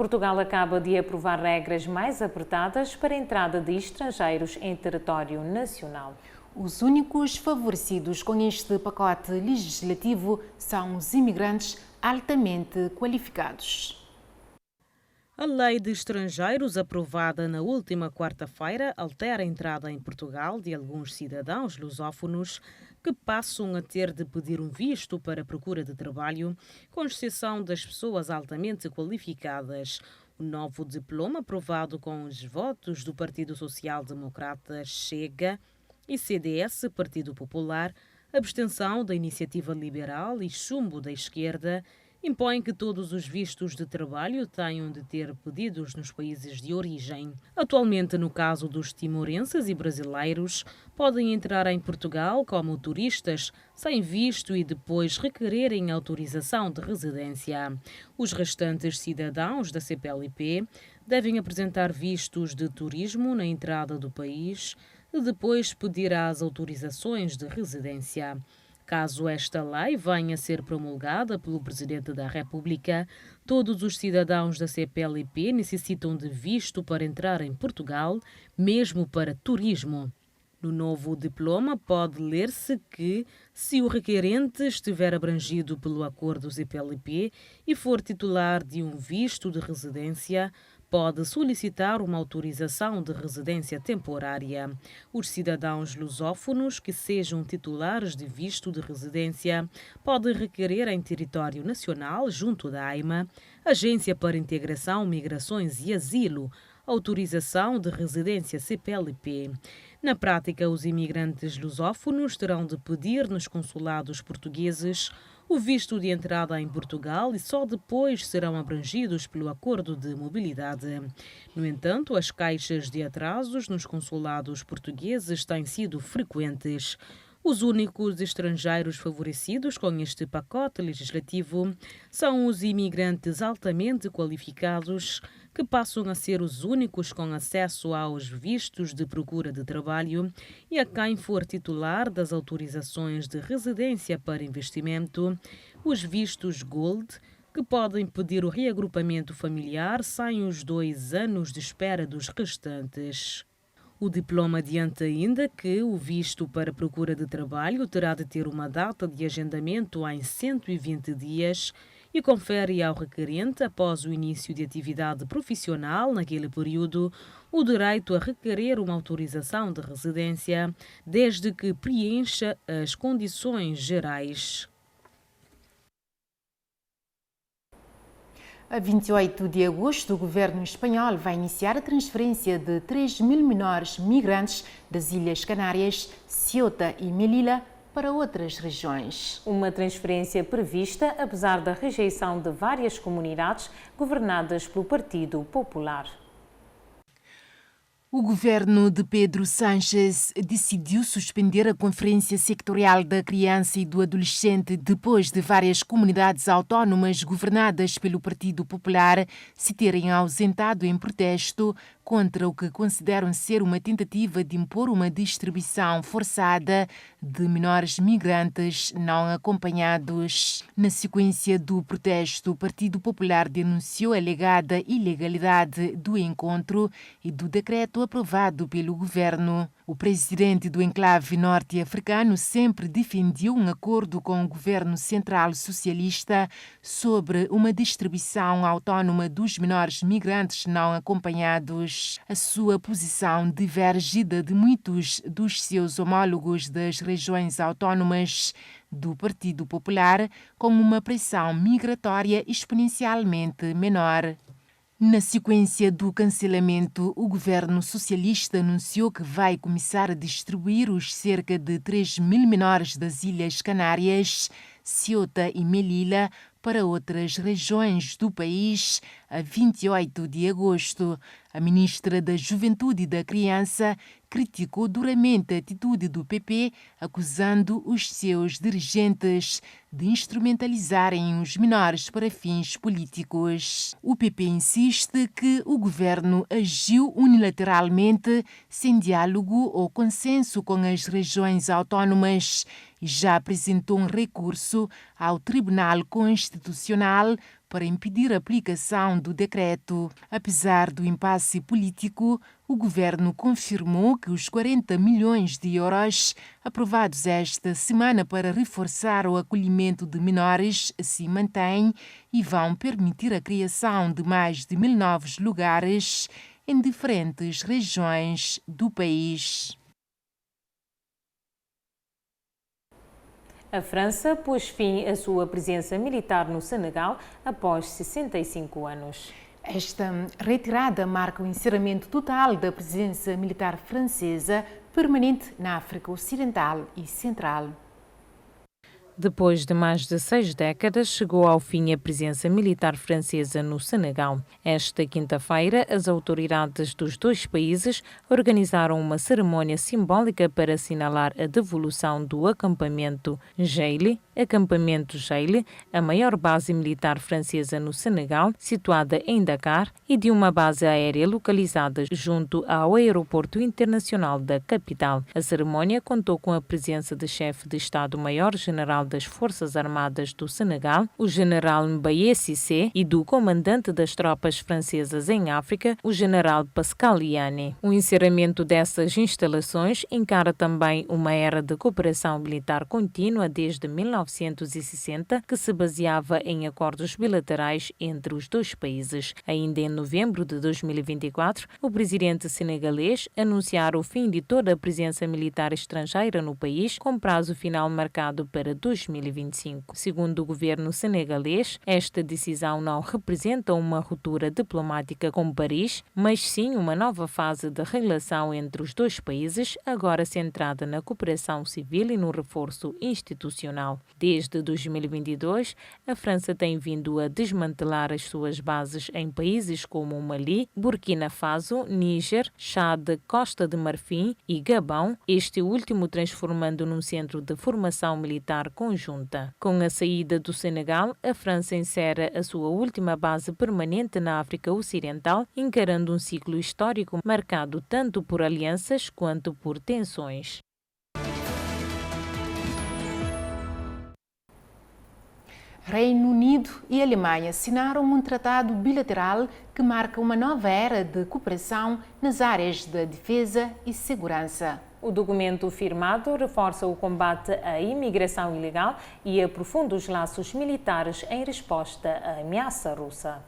Portugal acaba de aprovar regras mais apertadas para a entrada de estrangeiros em território nacional. Os únicos favorecidos com este pacote legislativo são os imigrantes altamente qualificados. A lei de estrangeiros, aprovada na última quarta-feira, altera a entrada em Portugal de alguns cidadãos lusófonos que passam a ter de pedir um visto para procura de trabalho, com exceção das pessoas altamente qualificadas. O novo diploma, aprovado com os votos do Partido Social Democrata, Chega, e CDS, Partido Popular, abstenção da Iniciativa Liberal e chumbo da esquerda, impõe que todos os vistos de trabalho tenham de ter pedidos nos países de origem. Atualmente, no caso dos timorenses e brasileiros, podem entrar em Portugal como turistas sem visto e depois requererem autorização de residência. Os restantes cidadãos da CPLP devem apresentar vistos de turismo na entrada do país e depois pedir as autorizações de residência. Caso esta lei venha a ser promulgada pelo Presidente da República, todos os cidadãos da CPLP necessitam de visto para entrar em Portugal, mesmo para turismo. No novo diploma pode ler-se que, se o requerente estiver abrangido pelo acordo CPLP e for titular de um visto de residência, pode solicitar uma autorização de residência temporária. Os cidadãos lusófonos que sejam titulares de visto de residência podem requerer em território nacional, junto da AIMA, Agência para Integração, Migrações e Asilo, autorização de residência CPLP. Na prática, os imigrantes lusófonos terão de pedir nos consulados portugueses o visto de entrada em Portugal e só depois serão abrangidos pelo acordo de mobilidade. No entanto, as queixas de atrasos nos consulados portugueses têm sido frequentes. Os únicos estrangeiros favorecidos com este pacote legislativo são os imigrantes altamente qualificados, que passam a ser os únicos com acesso aos vistos de procura de trabalho e a quem for titular das autorizações de residência para investimento, os vistos Gold, que podem pedir o reagrupamento familiar sem os 2 anos de espera dos restantes. O diploma adianta ainda que o visto para procura de trabalho terá de ter uma data de agendamento em 120 dias e confere ao requerente, após o início de atividade profissional naquele período, o direito a requerer uma autorização de residência, desde que preencha as condições gerais. A 28 de agosto, o governo espanhol vai iniciar a transferência de 3 mil menores migrantes das Ilhas Canárias, Ceuta e Melilla para outras regiões. Uma transferência prevista, apesar da rejeição de várias comunidades governadas pelo Partido Popular. O governo de Pedro Sánchez decidiu suspender a Conferência Sectorial da Criança e do Adolescente depois de várias comunidades autónomas governadas pelo Partido Popular se terem ausentado em protesto contra o que consideram ser uma tentativa de impor uma distribuição forçada de menores migrantes não acompanhados. Na sequência do protesto, o Partido Popular denunciou a alegada ilegalidade do encontro e do decreto aprovado pelo governo. O presidente do enclave norte-africano sempre defendeu um acordo com o governo central socialista sobre uma distribuição autónoma dos menores migrantes não acompanhados. A sua posição diverge da de muitos dos seus homólogos das regiões autónomas do Partido Popular, com uma pressão migratória exponencialmente menor. Na sequência do cancelamento, o governo socialista anunciou que vai começar a distribuir os cerca de 3 mil menores das Ilhas Canárias, Ceuta e Melilla para outras regiões do país a 28 de agosto. A ministra da Juventude e da Criança criticou duramente a atitude do PP, acusando os seus dirigentes de instrumentalizarem os menores para fins políticos. O PP insiste que o governo agiu unilateralmente, sem diálogo ou consenso com as regiões autónomas, e já apresentou um recurso ao Tribunal Constitucional para impedir a aplicação do decreto. Apesar do impasse político, o governo confirmou que os 40 milhões de euros aprovados esta semana para reforçar o acolhimento de menores se mantêm e vão permitir a criação de mais de 1.000 novos lugares em diferentes regiões do país. A França pôs fim à sua presença militar no Senegal após 65 anos. Esta retirada marca o encerramento total da presença militar francesa permanente na África Ocidental e Central. Depois de mais de 6 décadas, chegou ao fim a presença militar francesa no Senegal. Esta quinta-feira, as autoridades dos dois países organizaram uma cerimônia simbólica para assinalar a devolução do acampamento Geili, a maior base militar francesa no Senegal, situada em Dakar, e de uma base aérea localizada junto ao aeroporto internacional da capital. A cerimônia contou com a presença do chefe de Estado-Maior-General das Forças Armadas do Senegal, o general Mbaye Cissé, e do comandante das tropas francesas em África, o general Pascal Yanné. O encerramento dessas instalações encara também uma era de cooperação militar contínua desde 1960, que se baseava em acordos bilaterais entre os dois países. Ainda em novembro de 2024, o presidente senegalês anunciara o fim de toda a presença militar estrangeira no país, com prazo final marcado para 2025. Segundo o governo senegalês, esta decisão não representa uma ruptura diplomática com Paris, mas sim uma nova fase de relação entre os dois países, agora centrada na cooperação civil e no reforço institucional. Desde 2022, a França tem vindo a desmantelar as suas bases em países como Mali, Burkina Faso, Níger, Chad, Costa de Marfim e Gabão, este último transformando num centro de formação militar conjunta. Com a saída do Senegal, a França encerra a sua última base permanente na África Ocidental, encarando um ciclo histórico marcado tanto por alianças quanto por tensões. Reino Unido e Alemanha assinaram um tratado bilateral que marca uma nova era de cooperação nas áreas da defesa e segurança. O documento firmado reforça o combate à imigração ilegal e aprofunda os laços militares em resposta à ameaça russa.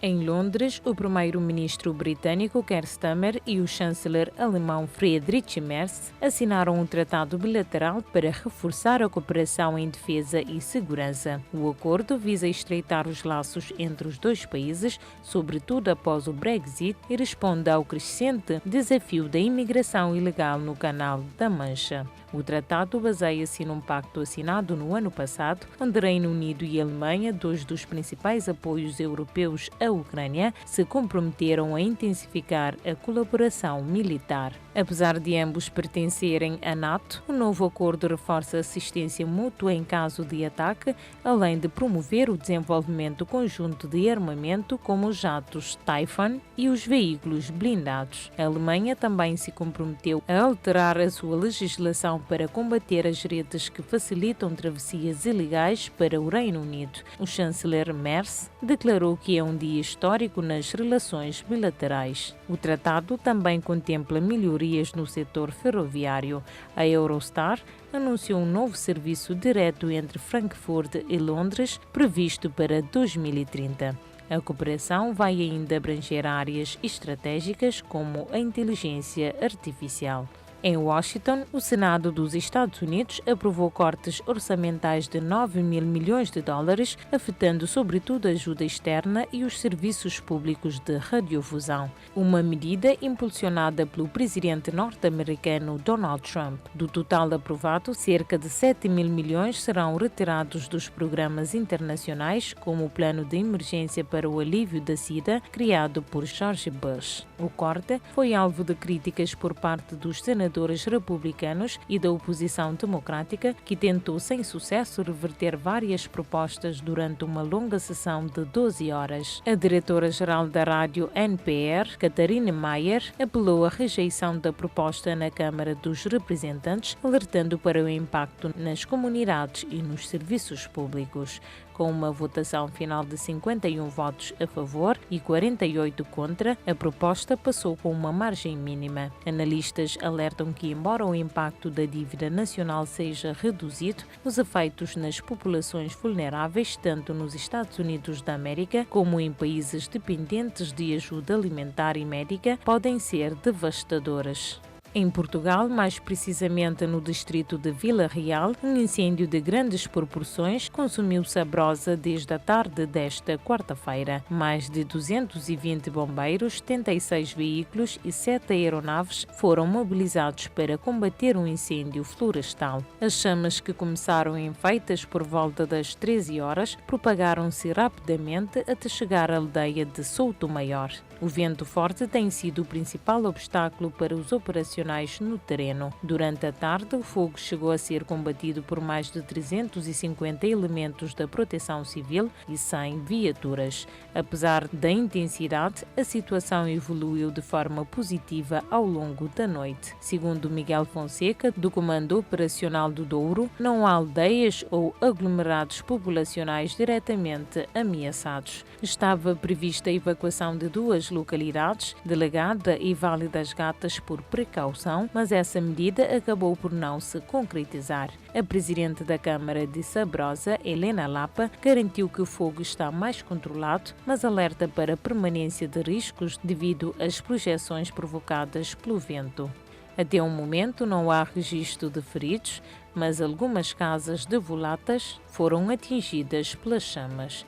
Em Londres, o primeiro-ministro britânico Keir Starmer e o chanceler alemão Friedrich Merz assinaram um tratado bilateral para reforçar a cooperação em defesa e segurança. O acordo visa estreitar os laços entre os dois países, sobretudo após o Brexit, e responde ao crescente desafio da imigração ilegal no Canal da Mancha. O tratado baseia-se num pacto assinado no ano passado, onde Reino Unido e Alemanha, dois dos principais apoios europeus à Ucrânia, se comprometeram a intensificar a colaboração militar. Apesar de ambos pertencerem à NATO, o novo acordo reforça a assistência mútua em caso de ataque, além de promover o desenvolvimento conjunto de armamento, como os jatos Typhoon e os veículos blindados. A Alemanha também se comprometeu a alterar a sua legislação para combater as redes que facilitam travessias ilegais para o Reino Unido. O chanceler Merz declarou que é um dia histórico nas relações bilaterais. O tratado também contempla melhorias no setor ferroviário. A Eurostar anunciou um novo serviço direto entre Frankfurt e Londres, previsto para 2030. A cooperação vai ainda abranger áreas estratégicas como a inteligência artificial. Em Washington, o Senado dos Estados Unidos aprovou cortes orçamentais de 9.000 milhões de dólares, afetando sobretudo a ajuda externa e os serviços públicos de radiodifusão. Uma medida impulsionada pelo presidente norte-americano Donald Trump. Do total aprovado, cerca de 7.000 milhões serão retirados dos programas internacionais, como o Plano de Emergência para o Alívio da SIDA, criado por George Bush. O corte foi alvo de críticas por parte dos senadores senadores republicanos e da oposição democrática, que tentou sem sucesso reverter várias propostas durante uma longa sessão de 12 horas. A diretora-geral da rádio NPR, Katharine Mayer, apelou à rejeição da proposta na Câmara dos Representantes, alertando para o impacto nas comunidades e nos serviços públicos. Com uma votação final de 51 votos a favor e 48 contra, a proposta passou com uma margem mínima. Analistas alertam que, embora o impacto da dívida nacional seja reduzido, os efeitos nas populações vulneráveis, tanto nos Estados Unidos da América como em países dependentes de ajuda alimentar e médica, podem ser devastadores. Em Portugal, mais precisamente no distrito de Vila Real, um incêndio de grandes proporções consumiu Sabrosa desde a tarde desta quarta-feira. Mais de 220 bombeiros, 76 veículos e 7 aeronaves foram mobilizados para combater um incêndio florestal. As chamas, que começaram em Feitas por volta das 13 horas, propagaram-se rapidamente até chegar à aldeia de Souto Maior. O vento forte tem sido o principal obstáculo para os operacionais no terreno. Durante a tarde, o fogo chegou a ser combatido por mais de 350 elementos da Proteção Civil e 100 viaturas. Apesar da intensidade, a situação evoluiu de forma positiva ao longo da noite. Segundo Miguel Fonseca, do Comando Operacional do Douro, não há aldeias ou aglomerados populacionais diretamente ameaçados. Estava prevista a evacuação de 2 localidades, Delegada e Vale das Gatas, por precaução, mas essa medida acabou por não se concretizar. A presidente da Câmara de Sabrosa, Helena Lapa, garantiu que o fogo está mais controlado, mas alerta para a permanência de riscos devido às projeções provocadas pelo vento. Até o momento não há registro de feridos, mas algumas casas de volatas foram atingidas pelas chamas.